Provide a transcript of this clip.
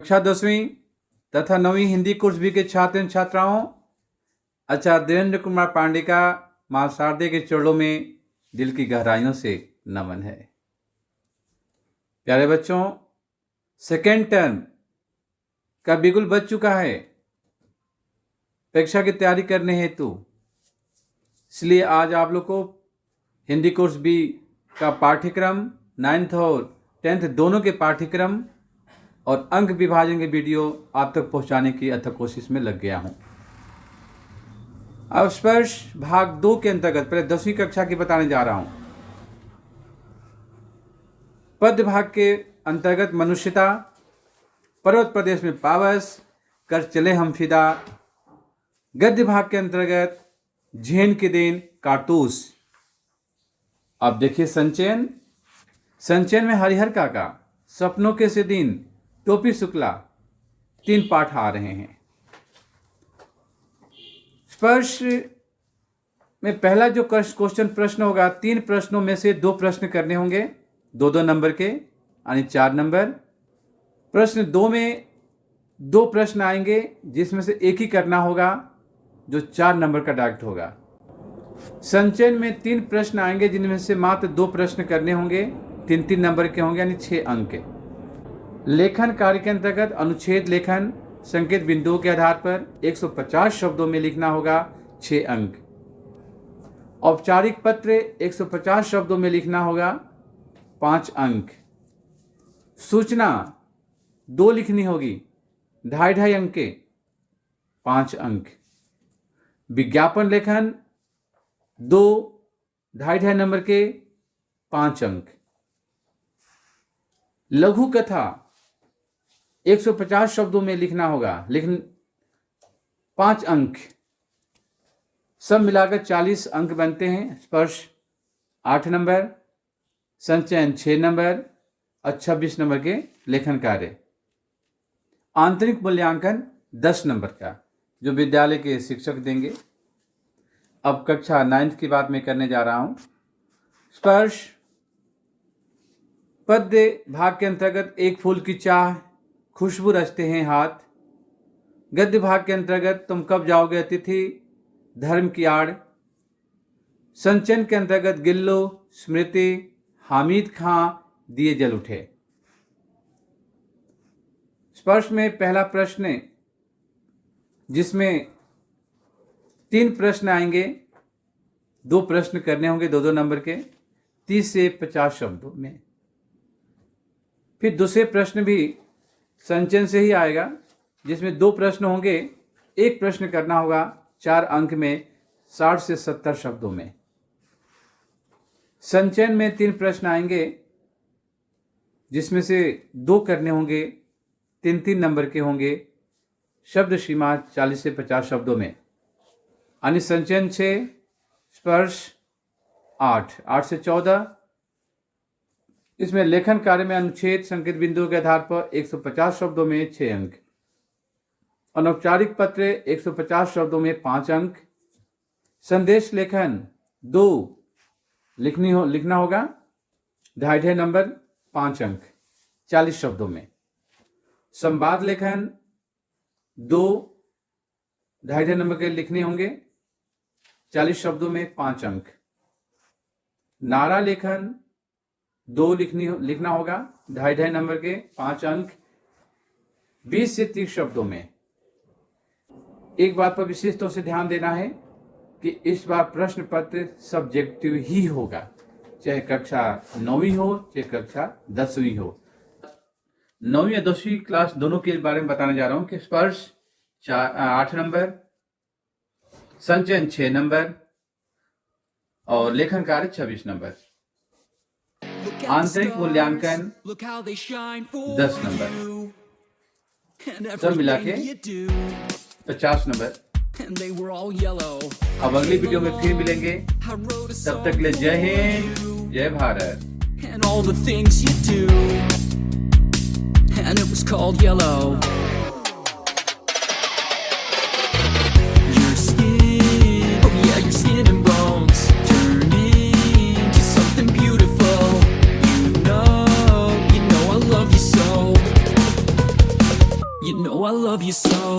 कक्षा 10वीं तथा 9वीं हिंदी कोर्स बी के छात्र एवं छात्राओं, आचार्य देवेंद्र कुमार पांडे का मां शारदे के चरणों में दिल की गहराइयों से नमन है। प्यारे बच्चों, सेकेंड टर्म का बिगुल बज चुका है परीक्षा की तैयारी करने हेतु। इसलिए आज आप लोग को हिंदी कोर्स बी का पाठ्यक्रम 9th और 10th दोनों के पाठ्यक्रम और अंक विभाजन के वीडियो आप तक पहुंचाने की अथक कोशिश में लग गया हूं। अब स्पर्श भाग 2 के अंतर्गत पहले 10वीं कक्षा की बताने जा रहा हूं। पद्य भाग के अंतर्गत मनुष्यता, पर्वत प्रदेश में पावस, कर चले हम फिदा। गद्य भाग के अंतर्गत झेन के दिन, कारतूस। अब देखिए संचयन। संचयन में हरिहर काका, सपनों के से दिन, टोपी शुक्ला, 3 पाठ आ रहे हैं। स्पर्श में पहला जो क्वेश्चन प्रश्न होगा, 3 प्रश्नों में से 2 प्रश्न करने होंगे, 2-2 नंबर के, यानी 4 नंबर। प्रश्न 2 में 2 प्रश्न आएंगे जिसमें से एक ही करना होगा जो 4 नंबर का डायरेक्ट होगा। संचयन में 3 प्रश्न आएंगे जिनमें से मात्र 2 प्रश्न करने होंगे, 3-3 नंबर के होंगे, यानी 6 अंक के। लेखन कार्य के अंतर्गत अनुच्छेद लेखन संकेत बिंदुओं के आधार पर 150 शब्दों में लिखना होगा, 6 अंक। औपचारिक पत्र 150 शब्दों में लिखना होगा, 5 अंक। सूचना 2 लिखनी होगी, 2.5 अंक के, 5 अंक। विज्ञापन लेखन 2 2.5 नंबर के, 5 अंक। लघु कथा 150 शब्दों में लिखना होगा, लेकिन 5 अंक। सब मिलाकर 40 अंक बनते हैं। स्पर्श 8 नंबर, संचयन 6 नंबर और 26 नंबर के लेखन कार्य। आंतरिक मूल्यांकन 10 नंबर का जो विद्यालय के शिक्षक देंगे। अब कक्षा 9th की बात मैं करने जा रहा हूं। स्पर्श पद्य भाग के अंतर्गत एक फूल की चाह, खुशबू रचते हैं हाथ। गद्य भाग के अंतर्गत तुम कब जाओगे अतिथि, धर्म की आड़। संचयन के अंतर्गत गिल्लो, स्मृति, हामिद खां, दिए जल उठे। स्पर्श में पहला प्रश्न जिसमें 3 प्रश्न आएंगे, 2 प्रश्न करने होंगे 2-2 नंबर के, 30 से 50 शब्दों में। फिर दूसरे प्रश्न भी संचयन से ही आएगा जिसमें 2 प्रश्न होंगे, 1 प्रश्न करना होगा 4 अंक में, 60 से 70 शब्दों में। संचयन में 3 प्रश्न आएंगे जिसमें से 2 करने होंगे, 3-3 नंबर के होंगे, शब्द सीमा 40 से 50 शब्दों में। यानी संचयन 6, स्पर्श 8 से 14। इसमें लेखन कार्य में अनुच्छेद संकेत बिंदुओं के आधार पर 150 शब्दों में 6 अंक। अनौपचारिक पत्र 150 शब्दों में 5 अंक। संदेश लेखन 2 लिखना होगा, 2.5 नंबर, 5 अंक, 40 शब्दों में। संवाद लेखन 2 2.5 नंबर के लिखने होंगे, 40 शब्दों में, 5 अंक। नारा लेखन 2 लिखना होगा, 2.5 नंबर के, 5 अंक, 20 से 30 शब्दों में। एक बात पर विशेष तौर से ध्यान देना है कि इस बार प्रश्न पत्र सब्जेक्टिव ही होगा, चाहे कक्षा 9वीं हो चाहे कक्षा 10वीं हो। 9वीं या 10वीं क्लास दोनों के बारे में बताने जा रहा हूं कि स्पर्श 8 नंबर, संचयन 6 नंबर और लेखन कार्य 26 नंबर। आंतरिक मूल्यांकन 10 नंबर, सब मिला के 50 नंबर। अब अगली वीडियो में फिर मिलेंगे, तब तक के लिए जय हिंद, जय Bharat. And all the things you do, and it was called yellow. Your skin, oh yeah, your skin and bones turn into something beautiful. You know I love you so. You know I love you so.